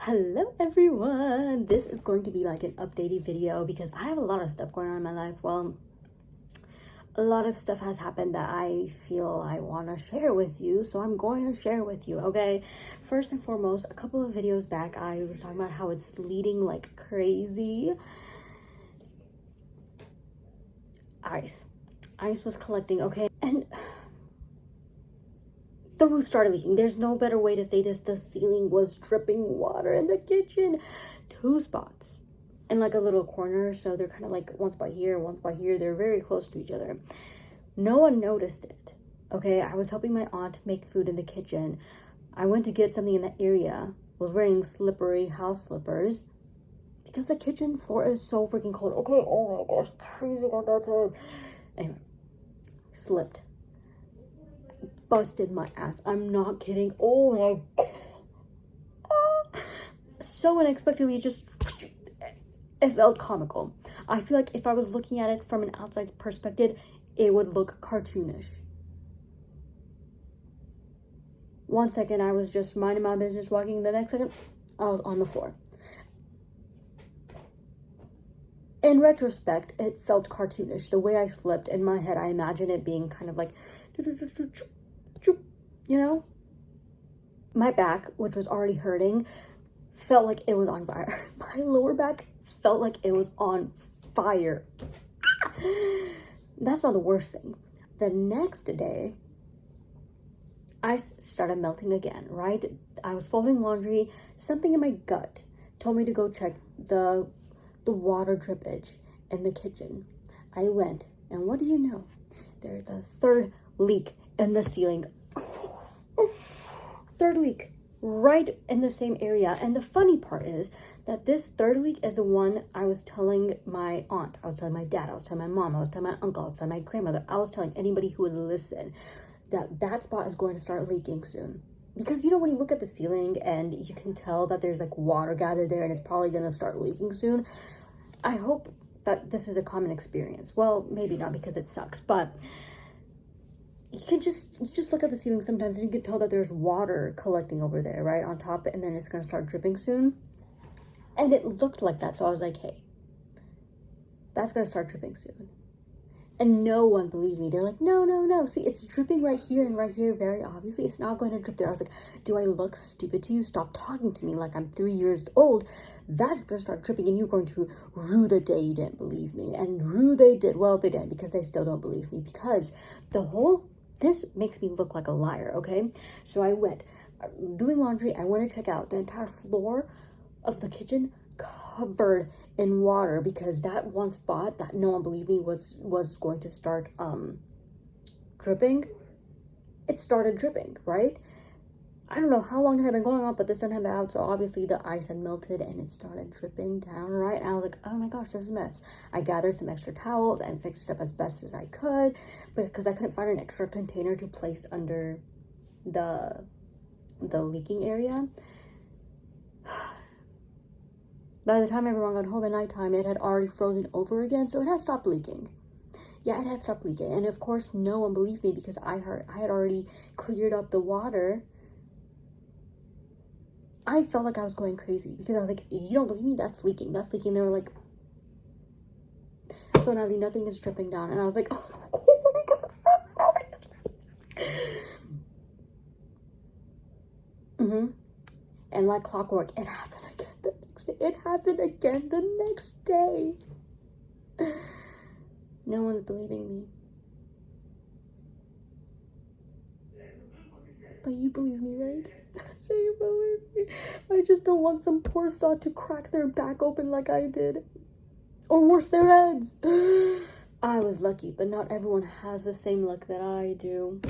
Hello everyone, this is going to be like an updated video because I have a lot of stuff going on in my life. Well, a lot of stuff has happened that I feel I want to share with you, so I'm going to share with you. Okay, first and foremost, a couple of videos back I was talking about how it's sleeting like crazy. Ice was collecting, okay, and the roof started leaking. There's no better way to say this. The ceiling was dripping water in the kitchen. 2 spots in like a little corner, so they're kind of like one spot here, one spot here. They're very close to each other. No one noticed it. Okay, I was helping my aunt make food in the kitchen. I went to get something in the area, was wearing slippery house slippers because the kitchen floor is so freaking cold. Okay, oh my gosh, crazy about that time. Anyway, slipped, busted my ass. I'm not kidding. Oh my god. So unexpectedly, it felt comical. I feel like if I was looking at it from an outside perspective, it would look cartoonish. 1 second I was just minding my business walking, the next second I was on the floor. In retrospect, it felt cartoonish. The way I slipped, in my head I imagine it being kind of like, you know? My back, which was already hurting, felt like it was on fire. My lower back felt like it was on fire. That's not the worst thing. The next day, ice started melting again, right? I was folding laundry. Something in my gut told me to go check the water drippage in the kitchen. I went, and what do you know? There's the 3rd leak in the ceiling. 3rd leak right in the same area. And the funny part is that this 3rd leak is the one I was telling my aunt, I was telling my dad, I was telling my mom, I was telling my uncle, I was telling my grandmother, I was telling anybody who would listen that spot is going to start leaking soon. Because you know, when you look at the ceiling and you can tell that there's like water gathered there and it's probably going to start leaking soon. I hope that this is a common experience. Well, maybe not because it sucks, but you can just look at the ceiling sometimes and you can tell that there's water collecting over there, right, on top, and then it's going to start dripping soon. And it looked like that, so I was like, hey, that's going to start dripping soon. And no one believed me. They're like, no, see, it's dripping right here and right here, very obviously. It's not going to drip there. I was like, do I look stupid to you? Stop talking to me like I'm 3 years old. That's going to start dripping and you're going to rue the day you didn't believe me. And rue they did. Well, they didn't, because they still don't believe me, because this makes me look like a liar, okay? So I went doing laundry. I went to check out the entire floor of the kitchen covered in water, because that one spot that no one believed me was going to start dripping. It started dripping, right? I don't know how long it had been going on, but the sun had been out, so obviously the ice had melted and it started dripping down, right? And I was like, oh my gosh, this is a mess. I gathered some extra towels and fixed it up as best as I could, because I couldn't find an extra container to place under the leaking area. By the time everyone got home at nighttime, it had already frozen over again, so it had stopped leaking. Yeah, it had stopped leaking. And of course, no one believed me, because I had already cleared up the water. I felt like I was going crazy, because I was like, you don't believe me? That's leaking. That's leaking. They were like, so Natalie, nothing is dripping down. And I was like, oh my God, it's frozen. And like clockwork, it happened again the next day. It happened again the next day. No one's believing me. But you believe me, right? So you believe me. I just don't want some poor sod to crack their back open like I did. Or worse, their heads. I was lucky, but not everyone has the same luck that I do.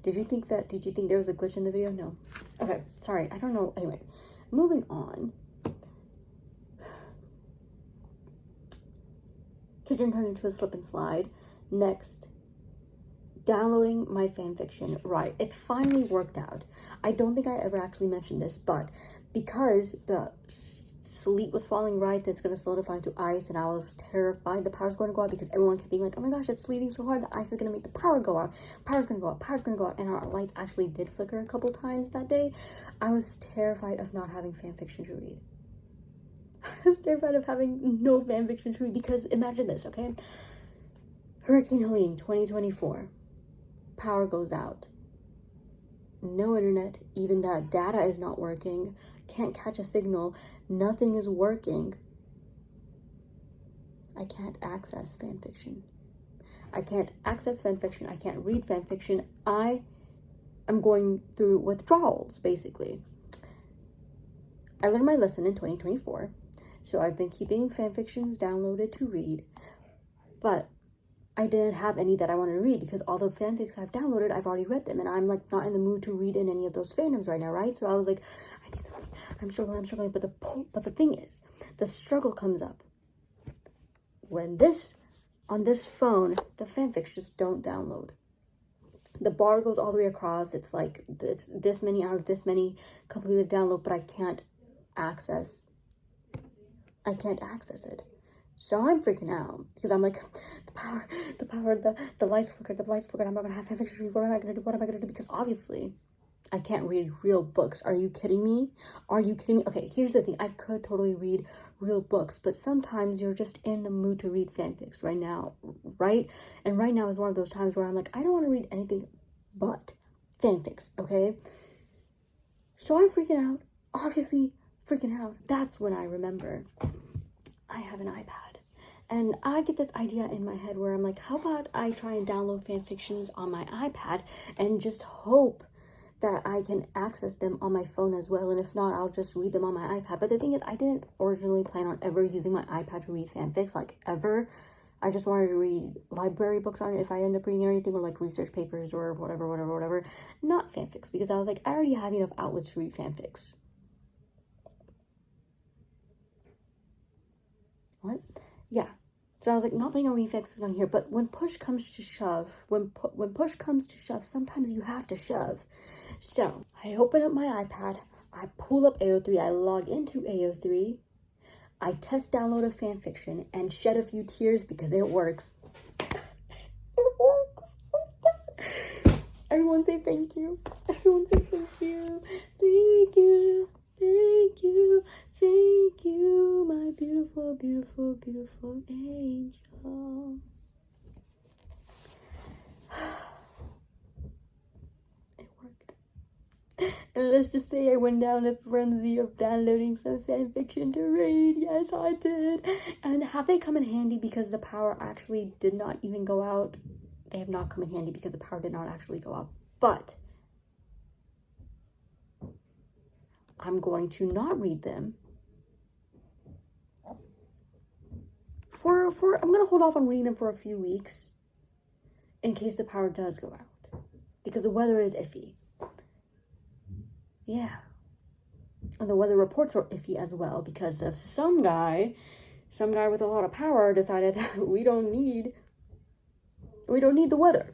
Did you think there was a glitch in the video? No. Okay, sorry, I don't know. Anyway, moving on. Kitchen turned into a slip and slide. Next, downloading my fanfiction. Right, it finally worked out. I don't think I ever actually mentioned this, but because sleet was falling right, that's going to solidify into ice, and I was terrified the power's going to go out because everyone kept being like, oh my gosh, it's sleeting so hard, the ice is going to make the power go out, power's going to go out, power's going to go out, and our lights actually did flicker a couple times that day. I was terrified of not having fan fiction to read. I was terrified of having no fan fiction to read, because imagine this, okay? Hurricane Helene 2024, power goes out, no internet, even that data is not working, can't catch a signal, nothing is working. I can't access fan fiction. I can't access fan fiction. I can't read fan fiction. I am going through withdrawals, basically. I learned my lesson in 2024, so I've been keeping fan fictions downloaded to read, but I didn't have any that I wanted to read because all the fanfics I've downloaded, I've already read them, and I'm like not in the mood to read in any of those fandoms right now, right? So I was like, I need something. I'm struggling. But the thing is, the struggle comes up when on this phone, the fanfics just don't download. The bar goes all the way across. It's like it's this many out of this many completed download, but I can't access it. So I'm freaking out because I'm like, the lights flickered, I'm not gonna have fanfiction to read. What am I gonna do? Because obviously I can't read real books. Are you kidding me? Okay, here's the thing. I could totally read real books, but sometimes you're just in the mood to read fanfics right now, right? And right now is one of those times where I'm like, I don't want to read anything but fanfics, okay? So I'm freaking out. Obviously freaking out. That's when I remember I have an iPad. And I get this idea in my head where I'm like, how about I try and download fan fictions on my iPad and just hope that I can access them on my phone as well. And if not, I'll just read them on my iPad. But the thing is, I didn't originally plan on ever using my iPad to read fanfics, like ever. I just wanted to read library books on it if I end up reading anything, or like research papers or whatever. Not fanfics, because I was like, I already have enough outlets to read fanfics. What? Yeah. So I was like, not planning on reading fanfics on here, but when push comes to shove, sometimes you have to shove. So I open up my iPad, I pull up AO3, I log into AO3, I test download a fan fiction and shed a few tears because it works. It works. Everyone say thank you. Everyone say thank you. Thank you. Thank you. Thank you, my beautiful, beautiful, beautiful angel. It worked. And let's just say I went down a frenzy of downloading some fanfiction to read. Yes, I did. And have they come in handy because the power actually did not even go out? They have not come in handy because the power did not actually go out. But I'm going to not read them. I'm going to hold off on reading them for a few weeks in case the power does go out, because the weather is iffy. Yeah. And the weather reports are iffy as well, because of some guy with a lot of power decided that we don't need the weather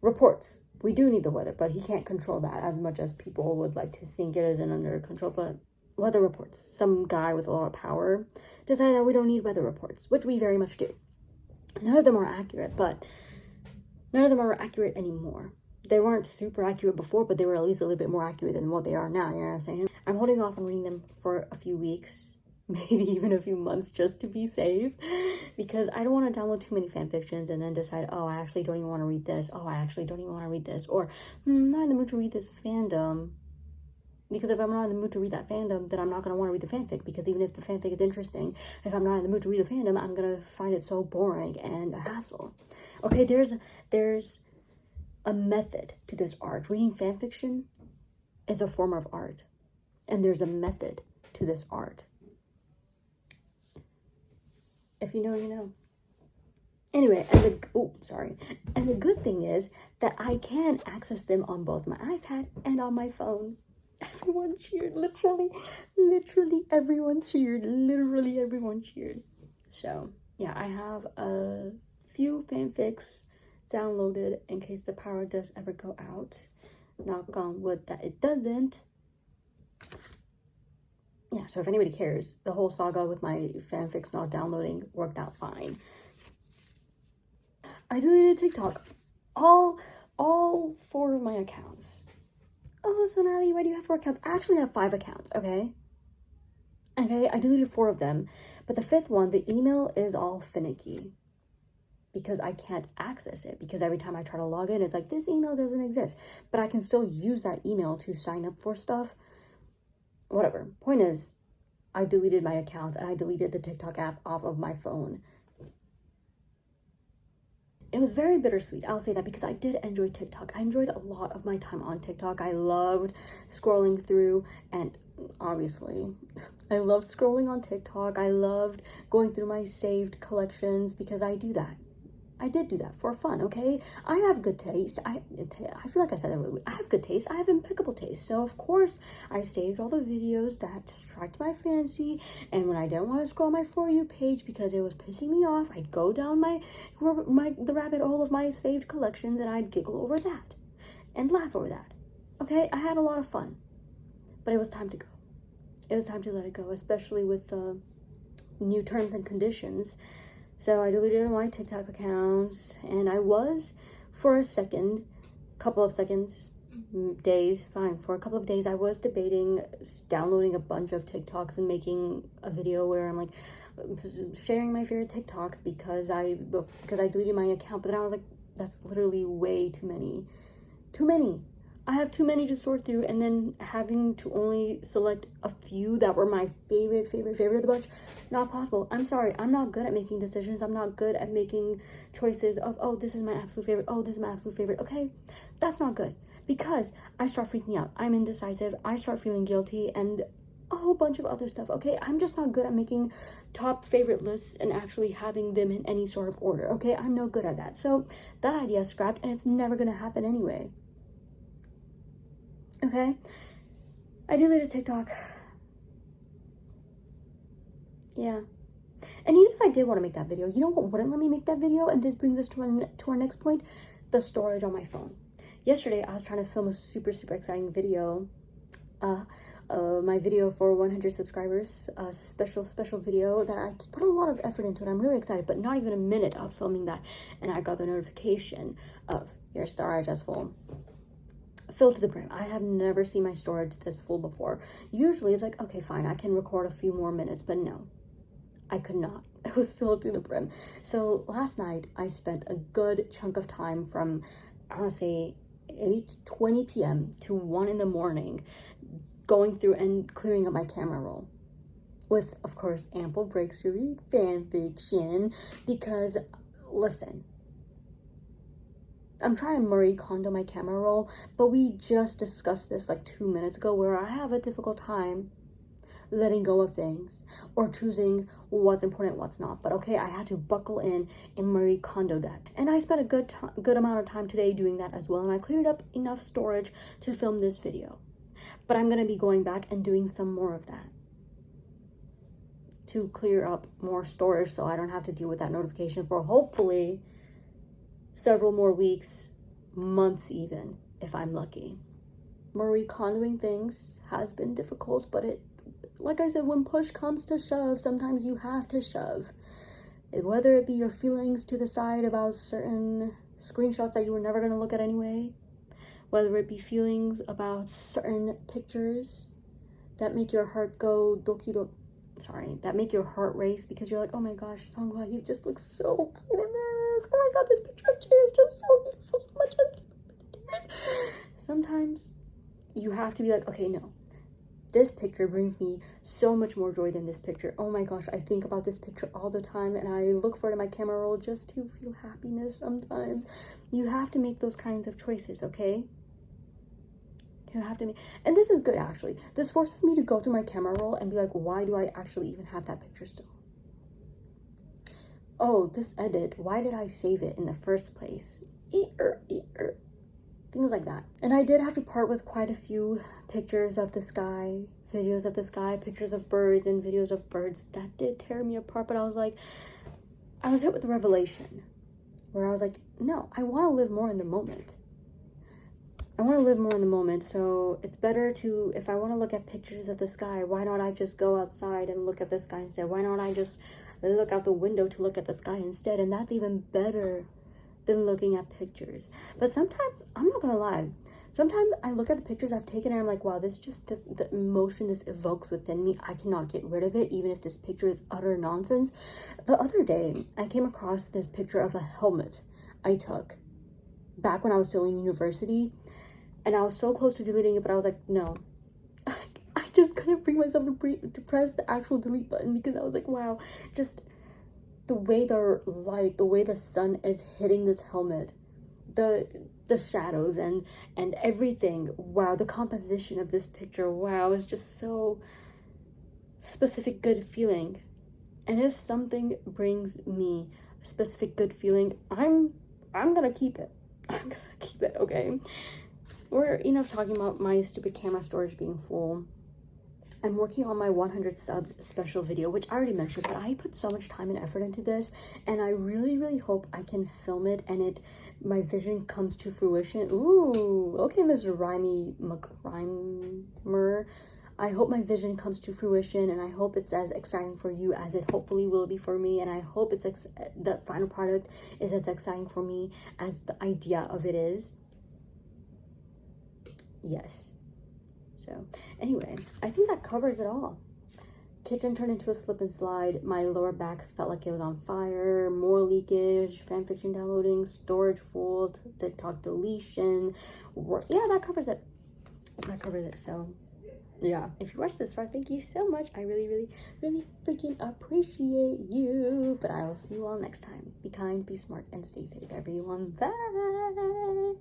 reports. We do need the weather, but he can't control that as much as people would like to think it isn't under control. But weather reports, some guy with a lot of power decided that we don't need weather reports, which we very much do. None of them are accurate, but none of them are accurate anymore. They weren't super accurate before, but they were at least a little bit more accurate than what they are now, you know what I'm saying? I'm holding off on reading them for a few weeks, maybe even a few months, just to be safe, because I don't want to download too many fan fictions and then decide, oh, I actually don't even want to read this. Oh, I actually don't even want to read this. Or, I'm not in the mood to read this fandom. Because if I'm not in the mood to read that fandom, then I'm not going to want to read the fanfic. Because even if the fanfic is interesting, if I'm not in the mood to read the fandom, I'm going to find it so boring and a hassle. Okay, there's a method to this art. Reading fanfiction is a form of art. And there's a method to this art. If you know, you know. Anyway, and the good thing is that I can access them on both my iPad and on my phone. Everyone cheered, literally everyone cheered, literally everyone cheered. So yeah, I have a few fanfics downloaded in case the power does ever go out. Knock on wood that it doesn't. yeah, so if anybody cares, the whole saga with my fanfics not downloading worked out fine. I deleted TikTok. All 4 of my accounts. Oh, so Natalie, why do you have 4 accounts? I actually have 5 accounts, okay? Okay, I deleted 4 of them. But the 5th one, the email is all finicky. Because I can't access it. Because every time I try to log in, it's like, this email doesn't exist. But I can still use that email to sign up for stuff. Whatever. Point is, I deleted my accounts and I deleted the TikTok app off of my phone. It was very bittersweet, I'll say that, because I did enjoy TikTok. I enjoyed a lot of my time on TikTok. I loved scrolling through, and obviously, I loved scrolling on TikTok. I loved going through my saved collections because I do that. I did do that for fun, okay? I have good taste. I feel like I said that really weird. I have good taste. I have impeccable taste. So, of course, I saved all the videos that striked my fancy. And when I didn't want to scroll my For You page because it was pissing me off, I'd go down the rabbit hole of my saved collections and I'd giggle over that and laugh over that. Okay? I had a lot of fun. But it was time to go. It was time to let it go, especially with the new terms and conditions. So I deleted my TikTok accounts, and I was, for a couple of days, I was debating downloading a bunch of TikToks and making a video where I'm like sharing my favorite TikToks because I deleted my account. But then I was like, that's literally way too many. I have too many to sort through, and then having to only select a few that were my favorite of the bunch, not possible. I'm sorry, I'm not good at making decisions. I'm not good at making choices of, oh, this is my absolute favorite. Oh, this is my absolute favorite. Okay, that's not good because I start freaking out. I'm indecisive. I start feeling guilty and a whole bunch of other stuff. Okay, I'm just not good at making top favorite lists and actually having them in any sort of order. Okay, I'm no good at that. So that idea is scrapped, and it's never gonna happen anyway. Okay, I deleted TikTok. Yeah. And even if I did want to make that video, you know what wouldn't let me make that video? And this brings us to our next point, the storage on my phone. Yesterday, I was trying to film a super exciting video. My video for 100 subscribers, a special video that I just put a lot of effort into, and I'm really excited, but not even a minute of filming that. And I got the notification of your storage is full. Filled to the brim. I have never seen my storage this full before. Usually it's like, okay, fine, I can record a few more minutes, but no, I could not. It was filled to the brim. So last night I spent a good chunk of time from, I want to say 8:20 p.m. to 1 in the morning going through and clearing up my camera roll, with, of course, ample breaks to read fan fiction, because listen, I'm trying to Marie Kondo my camera roll, but we just discussed this like 2 minutes ago, where I have a difficult time letting go of things or choosing what's important, what's not. But okay, I had to buckle in and Marie Kondo that. And I spent a good amount of time today doing that as well, and I cleared up enough storage to film this video. But I'm going to be going back and doing some more of that to clear up more storage so I don't have to deal with that notification for hopefully several more weeks, months even, if I'm lucky. Marie Kondoing things has been difficult, but it, like I said, when push comes to shove, sometimes you have to shove. Whether it be your feelings to the side about certain screenshots that you were never going to look at anyway, whether it be feelings about certain pictures that make your heart go doki-doki, that make your heart race because you're like, oh my gosh, Songhwa, you just look so cute in this. Oh my god, this picture of Jay is just so beautiful, so much tears. Sometimes you have to be like, okay, no, this picture brings me so much more joy than this picture. Oh my gosh, I think about this picture all the time, and I look for it in my camera roll just to feel happiness sometimes. You have to make those kinds of choices, okay? You have to make, and this is good actually. This forces me to go through my camera roll and be like, why do I actually even have that picture still? Oh, this edit, why did I save it in the first place? Things like that. And I did have to part with quite a few pictures of the sky, videos of the sky, pictures of birds and videos of birds. That did tear me apart, but I was hit with the revelation where I was like, no, I want to live more in the moment. I want to live more in the moment, so it's better to, if I want to look at pictures of the sky, why not I just go outside and look at the sky instead? Why not I just look out the window to look at the sky instead? And that's even better than looking at pictures. But sometimes, I'm not gonna lie, sometimes I look at the pictures I've taken and I'm like, wow, the emotion this evokes within me, I cannot get rid of it, even if this picture is utter nonsense. The other day, I came across this picture of a helmet I took back when I was still in university, and I was so close to deleting it, but I was like, no. I just couldn't bring myself to press the actual delete button, because I was like, wow, just the way the light, the way the sun is hitting this helmet, the shadows and everything, wow, the composition of this picture, wow, is just so specific good feeling. And if something brings me a specific good feeling, I'm gonna keep it. I'm gonna keep it, okay? We're enough talking about my stupid camera storage being full. I'm working on my 100 subs special video, which I already mentioned, but I put so much time and effort into this, and I really, really hope I can film it and my vision comes to fruition. Ooh, okay, Mr. Rhymer. I hope my vision comes to fruition, and I hope it's as exciting for you as it hopefully will be for me, and I hope the final product is as exciting for me as the idea of it is. Yes. So anyway, I think that covers it all. Kitchen turned into a slip and slide. My lower back felt like it was on fire. More leakage, fanfiction downloading, storage full, TikTok deletion. Yeah, that covers it. That covers it. So yeah, if you watched this far, thank you so much. I really, really, really freaking appreciate you. But I will see you all next time. Be kind, be smart, and stay safe, everyone. Bye.